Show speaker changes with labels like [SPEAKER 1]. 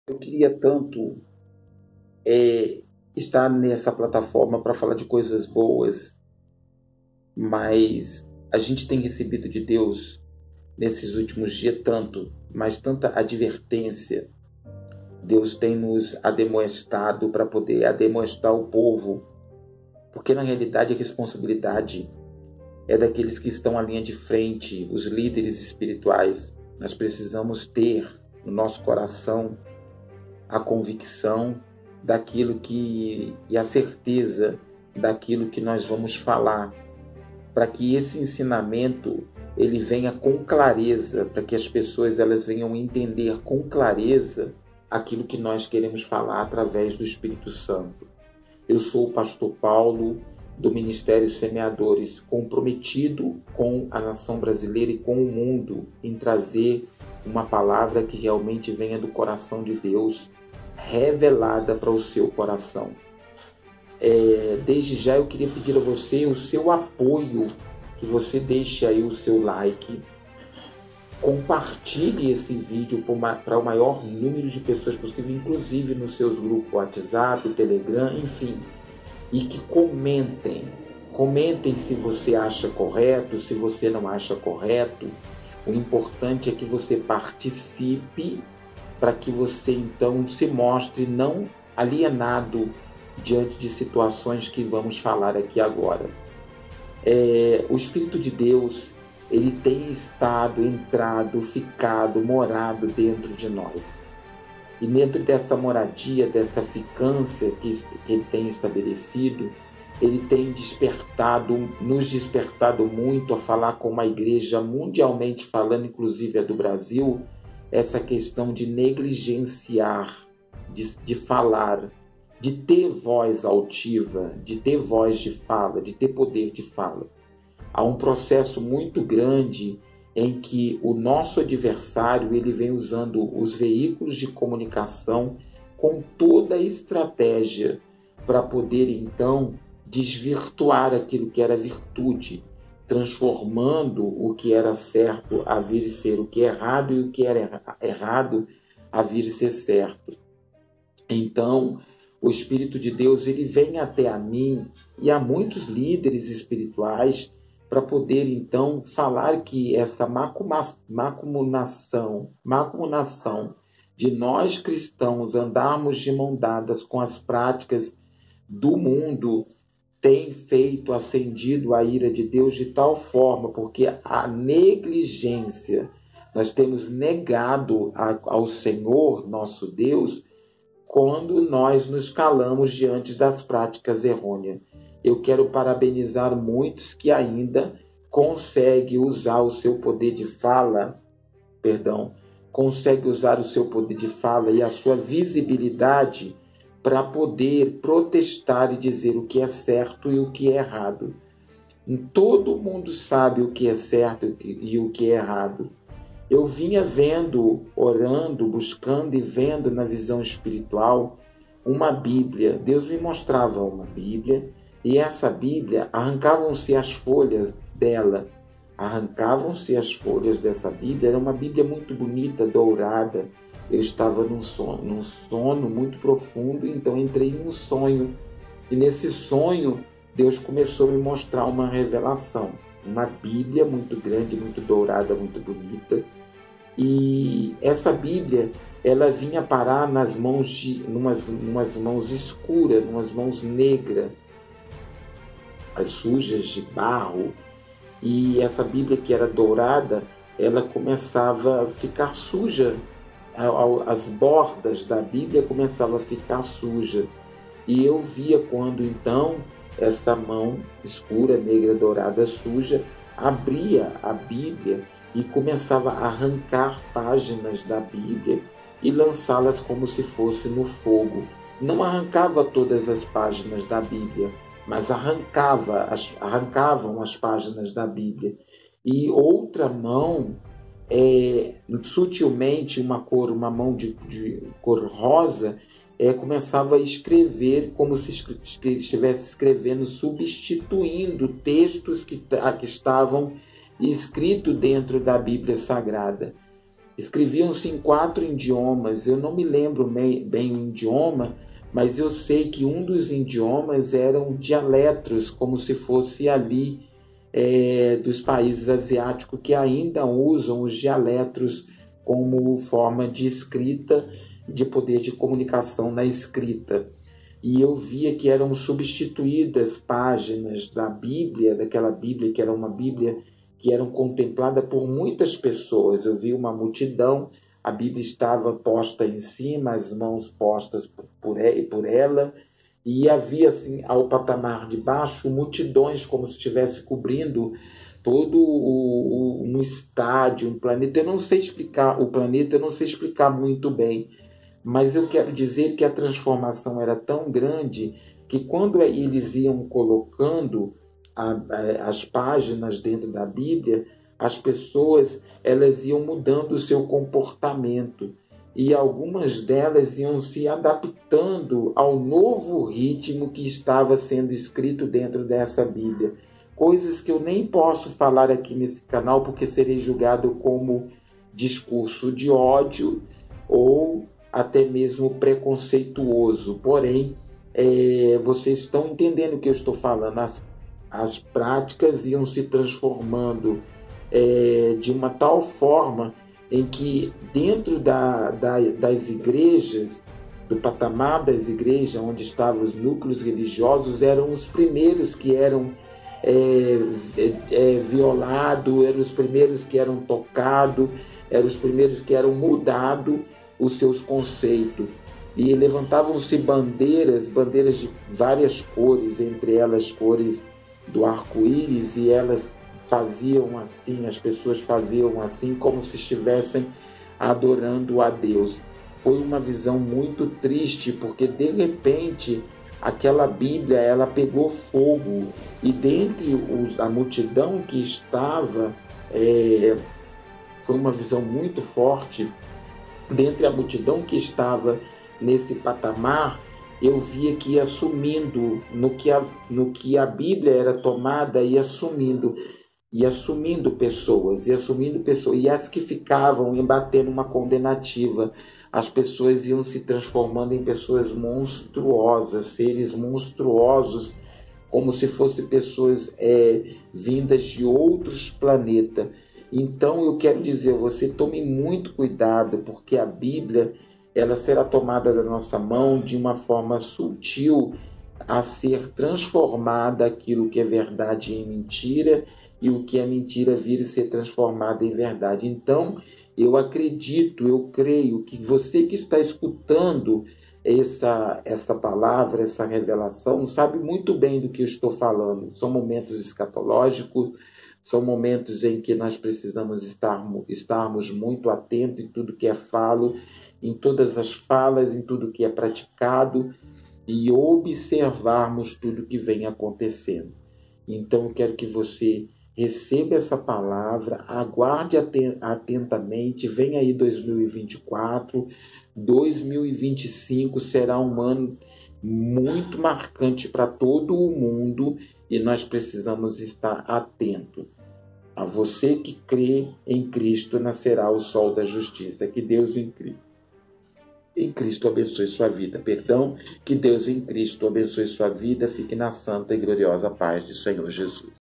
[SPEAKER 1] Eu queria tanto estar nessa plataforma para falar de coisas boas, mas a gente tem recebido de Deus nesses últimos dias mas tanta advertência. Deus tem nos ademoestado para poder ademoestar o povo, porque na realidade a responsabilidade é daqueles que estão à linha de frente, os líderes espirituais. Nós precisamos ter no nosso coração a convicção daquilo e a certeza daquilo que nós vamos falar, para que esse ensinamento ele venha com clareza, para que as pessoas elas venham entender com clareza aquilo que nós queremos falar através do Espírito Santo. Eu sou o pastor Paulo, do Ministério Semeadores, comprometido com a nação brasileira e com o mundo em trazer uma palavra que realmente venha do coração de Deus, revelada para o seu coração. Desde já eu queria pedir a você o seu apoio, que você deixe aí o seu like, compartilhe esse vídeo para o maior número de pessoas possível, inclusive nos seus grupos WhatsApp, Telegram, enfim, e que comentem se você acha correto, se você não acha correto. O importante é que você participe, para que você então se mostre não alienado diante de situações que vamos falar aqui agora. O Espírito de Deus, ele tem entrado, ficado, morado dentro de nós. E dentro dessa moradia, dessa ficância que ele tem estabelecido, ele tem nos despertado muito a falar com uma igreja mundialmente falando, inclusive a do Brasil, essa questão de negligenciar, de falar, de ter voz altiva, de ter voz de fala, de ter poder de fala. Há um processo muito grande em que o nosso adversário ele vem usando os veículos de comunicação com toda a estratégia para poder então desvirtuar aquilo que era virtude, transformando o que era certo a vir ser o que é errado e o que era errado a vir ser certo. Então, o Espírito de Deus ele vem até a mim e a muitos líderes espirituais para poder então falar que essa macumunação de nós cristãos andarmos de mão dadas com as práticas do mundo tem acendido a ira de Deus de tal forma, porque a negligência, nós temos negado ao Senhor, nosso Deus, quando nós nos calamos diante das práticas errôneas. Eu quero parabenizar muitos que ainda conseguem usar o seu poder de fala, e a sua visibilidade para poder protestar e dizer o que é certo e o que é errado. Todo mundo sabe o que é certo e o que é errado. Eu vinha vendo, orando, buscando e vendo na visão espiritual uma Bíblia. Deus me mostrava uma Bíblia e essa Bíblia, arrancavam-se as folhas dessa Bíblia. Era uma Bíblia muito bonita, dourada. Eu estava num sono muito profundo, então entrei num sonho. E nesse sonho, Deus começou a me mostrar uma revelação. Uma Bíblia muito grande, muito dourada, muito bonita. E essa Bíblia, ela vinha parar nas mãos umas mãos escuras, umas mãos negras, as sujas de barro. E essa Bíblia que era dourada, ela começava a ficar suja. As bordas da Bíblia começavam a ficar suja. E eu via quando então essa mão escura, negra, dourada, suja, abria a Bíblia e começava a arrancar páginas da Bíblia e lançá-las como se fosse no fogo. Não arrancava todas as páginas da Bíblia, mas arrancavam as páginas da Bíblia. E outra mão, sutilmente, uma mão de cor rosa, começava a escrever como se estivesse escrevendo, substituindo textos que estavam escritos dentro da Bíblia Sagrada. Escreviam-se em 4 idiomas. Eu não me lembro bem o idioma, mas eu sei que um dos idiomas eram dialetos, como se fosse ali dos países asiáticos que ainda usam os dialetos como forma de escrita, de poder de comunicação na escrita. E eu via que eram substituídas páginas da Bíblia, daquela Bíblia que era uma Bíblia que eram contempladas por muitas pessoas. Eu vi uma multidão, a Bíblia estava posta em cima, as mãos postas por ela, e havia assim, ao patamar de baixo, multidões, como se estivesse cobrindo todo um estádio, um planeta. Eu não sei explicar o planeta, eu não sei explicar muito bem, mas eu quero dizer que a transformação era tão grande que quando eles iam colocando as páginas dentro da Bíblia, as pessoas elas iam mudando o seu comportamento e algumas delas iam se adaptando ao novo ritmo que estava sendo escrito dentro dessa Bíblia. Coisas que eu nem posso falar aqui nesse canal porque serei julgado como discurso de ódio ou até mesmo preconceituoso. Porém, vocês estão entendendo o que eu estou falando. As práticas iam se transformando de uma tal forma em que dentro das igrejas, do patamar das igrejas, onde estavam os núcleos religiosos, eram os primeiros que eram violados, eram os primeiros que eram tocados, eram os primeiros que eram mudados os seus conceitos. E levantavam-se bandeiras de várias cores, entre elas cores do arco-íris, e elas faziam assim, as pessoas faziam assim, como se estivessem adorando a Deus. Foi uma visão muito triste, porque de repente aquela Bíblia ela pegou fogo, e dentre a multidão que estava, foi uma visão muito forte, dentre a multidão que estava nesse patamar, eu via que ia sumindo, no que a Bíblia era tomada, ia sumindo pessoas, e as que ficavam iam batendo uma condenativa. As pessoas iam se transformando em pessoas monstruosas, seres monstruosos, como se fossem pessoas vindas de outros planetas. Então eu quero dizer, você tome muito cuidado, porque a Bíblia ela será tomada da nossa mão de uma forma sutil a ser transformada aquilo que é verdade em mentira, e o que é mentira vir a ser transformado em verdade. Então, eu acredito, eu creio que você que está escutando essa palavra, essa revelação, sabe muito bem do que eu estou falando. São momentos escatológicos, são momentos em que nós precisamos estarmos muito atentos em tudo que é falo, em todas as falas, em tudo que é praticado, e observarmos tudo que vem acontecendo. Então, eu quero que você receba essa palavra, aguarde atentamente. Vem aí 2024, 2025 será um ano muito marcante para todo o mundo, e nós precisamos estar atentos. A você que crê em Cristo nascerá o sol da justiça. Que Deus em Cristo abençoe sua vida. Que Deus em Cristo abençoe sua vida. Fique na santa e gloriosa paz do Senhor Jesus.